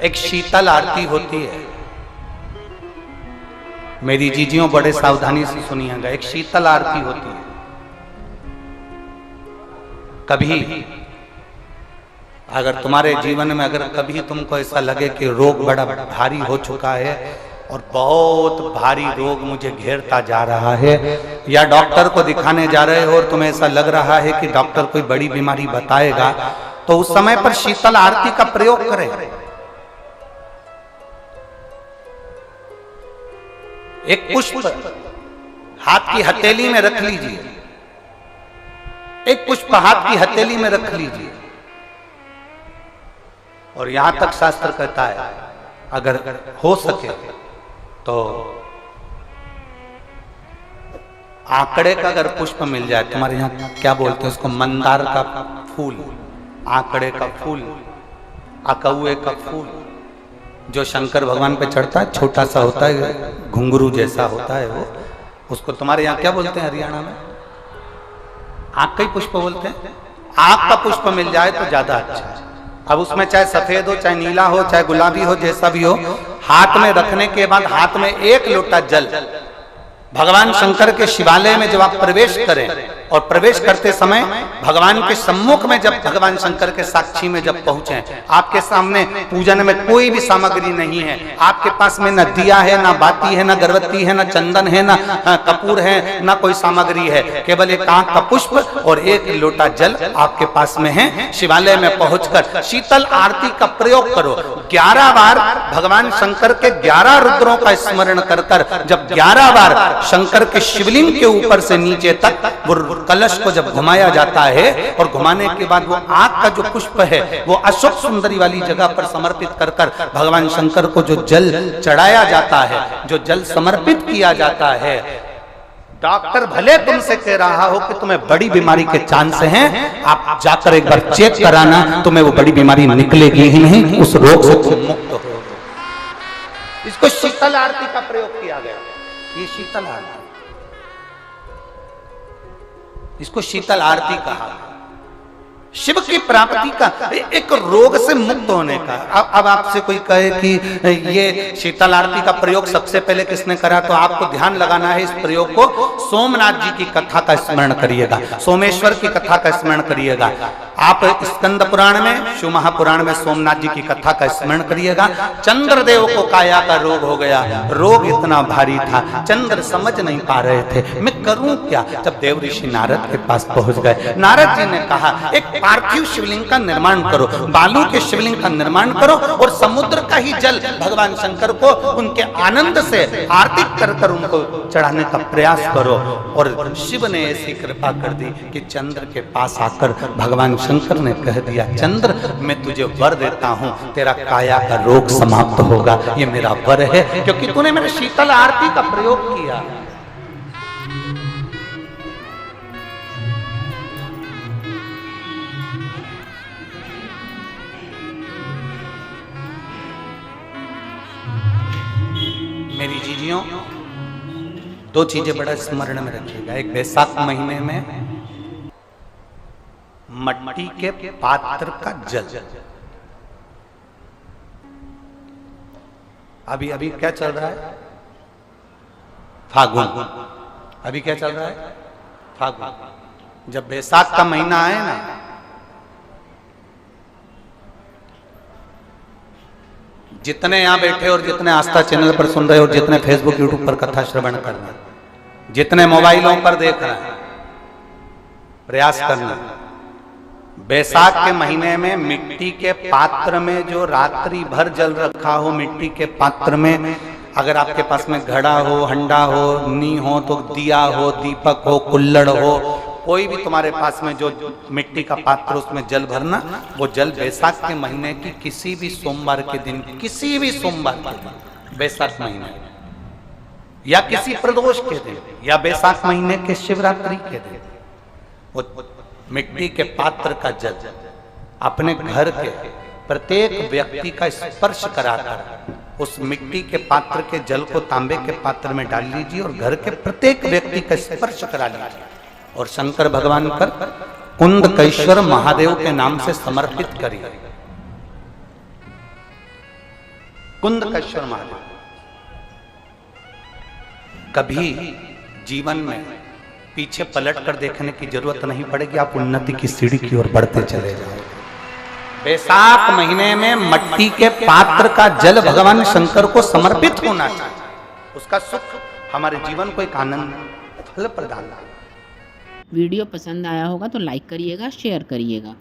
एक शीतल आरती होती है। मेरी जीजियों बड़े सावधानी से सुनिएगा, एक शीतल आरती होती है। कभी अगर तुम्हारे जीवन में अगर कभी तुमको ऐसा लगे कि रोग बड़ा भारी हो चुका है और बहुत भारी रोग मुझे घेरता जा रहा है, या डॉक्टर को दिखाने जा रहे हो और तुम्हें ऐसा लग रहा है कि डॉक्टर कोई बड़ी बीमारी बताएगा, तो उस समय पर शीतल आरती का प्रयोग करें। एक पुष्प हाथ की हथेली में रख लीजिए, एक पुष्प हाथ की हथेली में रख लीजिए, और यहां तक शास्त्र कहता है अगर हो सके तो आंकड़े का अगर पुष्प मिल जाए, तुम्हारे यहाँ क्या बोलते हैं उसको, मंदार का फूल, आंकड़े का फूल, अकौए का फूल, जो शंकर भगवान पे चढ़ता है, छोटा सा होता है, घुंघरू जैसा होता है वो, उसको तुम्हारे यहाँ क्या बोलते हैं हरियाणा में? आंख का ही पुष्प बोलते हैं। आंख का पुष्प मिल जाए तो ज्यादा अच्छा है। अब उसमें चाहे सफेद हो, चाहे नीला हो, चाहे गुलाबी हो, जैसा भी हो, हाथ में रखने के बाद हाथ में एक लोटा जल, भगवान शंकर के शिवालय में जब आप प्रवेश करें और प्रवेश करते समय भगवान के सम्मुख में, जब भगवान शंकर के साक्षी में जब पहुंचे, आपके सामने पूजन में कोई भी सामग्री नहीं है, आपके पास में न दिया है, न बाती है, न गर्भवती है, न चंदन है, न कपूर है, न कोई सामग्री है, केवल एक आंख का पुष्प और एक लोटा जल आपके पास में है। शिवालय में पहुंचकर शीतल आरती का प्रयोग करो। 11 बार भगवान शंकर के 11 रुद्रों का स्मरण कर कर जब 11 बार शंकर के शिवलिंग के ऊपर से नीचे तक वो कलश को जब घुमाया जाता है, और घुमाने के बाद वो आग का जो पुष्प है वो अशोक सुंदरी वाली जगह पर समर्पित कर कर भगवान शंकर को जो जल चढ़ाया जाता है, जो जल समर्पित किया जाता है, डॉक्टर भले तुमसे कह रहा हो कि तुम्हें बड़ी बीमारी के चांस हैं, आप जाकर एक बार चेक कराना, तुम्हें वो बड़ी बीमारी निकलेगी ही नहीं, उस रोग से तुम मुक्त हो। इसको शीतल आरती का प्रयोग किया गया। ये शीतल आरती, इसको शीतल आरती कहा। शिव की प्राप्ति का, एक रोग से मुक्त होने का। अब आपसे कोई कहे कि ये शीतल आरती का प्रयोग सबसे पहले किसने करा, तो आपको ध्यान लगाना है इस प्रयोग को। सोमनाथ जी की कथा का स्मरण करिएगा, सोमेश्वर की कथा का स्मरण करिएगा। आप स्कंद पुराण में, शिव महापुराण में सोमनाथ जी की कथा का स्मरण करिएगा। चंद्रदेव को काया का रोग हो गया, रोग इतना भारी था, चंद्र समझ नहीं पा रहे थे मैं करूं क्या। जब देव ऋषि नारद के पास पहुंच गए, नारद जी ने कहा एक पार्थिव शिवलिंग का निर्माण करो, बालू के शिवलिंग का निर्माण करो, और समुद्र का ही जल भगवान शंकर को उनके आनंद से आरती कर कर उनको चढ़ाने का प्रयास करो। और शिव ने ऐसी कृपा कर दी कि चंद्र के पास आकर भगवान शंकर ने कह दिया, चंद्र मैं तुझे वर देता हूं, तेरा काया का रोग समाप्त होगा, ये मेरा वर है, क्योंकि तूने मेरे शीतल आरती का प्रयोग किया। मेरी जीजियों, 2 चीजें बड़ा स्मरण में रखिएगा। एक, बैसाख महीने में मट्टी के पात्र का जल, अभी क्या चल रहा है, फागुन। अभी क्या चल रहा है, फागुन। जब बैसाख का महीना आए ना, जितने यहां बैठे और जितने आस्था चैनल पर सुन रहे हो, जितने फेसबुक यूट्यूब पर कथा श्रवण कर रहे हैं, जितने मोबाइलों पर देख रहे हैं, प्रयास करना, बैसाख के महीने में मिट्टी के पात्र में जो रात्रि भर जल रखा हो, मिट्टी के पात्र में, अगर आपके पास में घड़ा हो, हंडा हो, नी हो, तो दिया हो, दीपक हो, कुल्लड़ हो, कोई भी तुम्हारे पास में जो मिट्टी का पात्र, उसमें जल भरना। वो जल बैसाख के महीने की किसी भी सोमवार के दिन, किसी भी सोमवार के दिन, बैसाख महीने या किसी प्रदोष के दिन, या बैसाख महीने के शिवरात्रि के दिन, वो मिट्टी के पात्र का जल अपने घर के प्रत्येक व्यक्ति का स्पर्श कराकर उस मिट्टी के पात्र के जल को तांबे के पात्र में डाल लीजिए और घर के प्रत्येक व्यक्ति का स्पर्श करा लीजिए और शंकर भगवान पर कुंडकेश्वर महादेव के नाम से समर्पित करिए। कुंदकेश्वर महादेव। कभी जीवन में पीछे पलट कर देखने की जरूरत नहीं पड़ेगी, आप उन्नति की सीढ़ी की ओर बढ़ते चले जाओ। बैसाख महीने में मट्टी के पात्र का जल भगवान शंकर को समर्पित होना चाहिए। उसका सुख हमारे जीवन को एक आनंद फल प्रदान। वीडियो पसंद आया होगा तो लाइक करिएगा, शेयर करिएगा।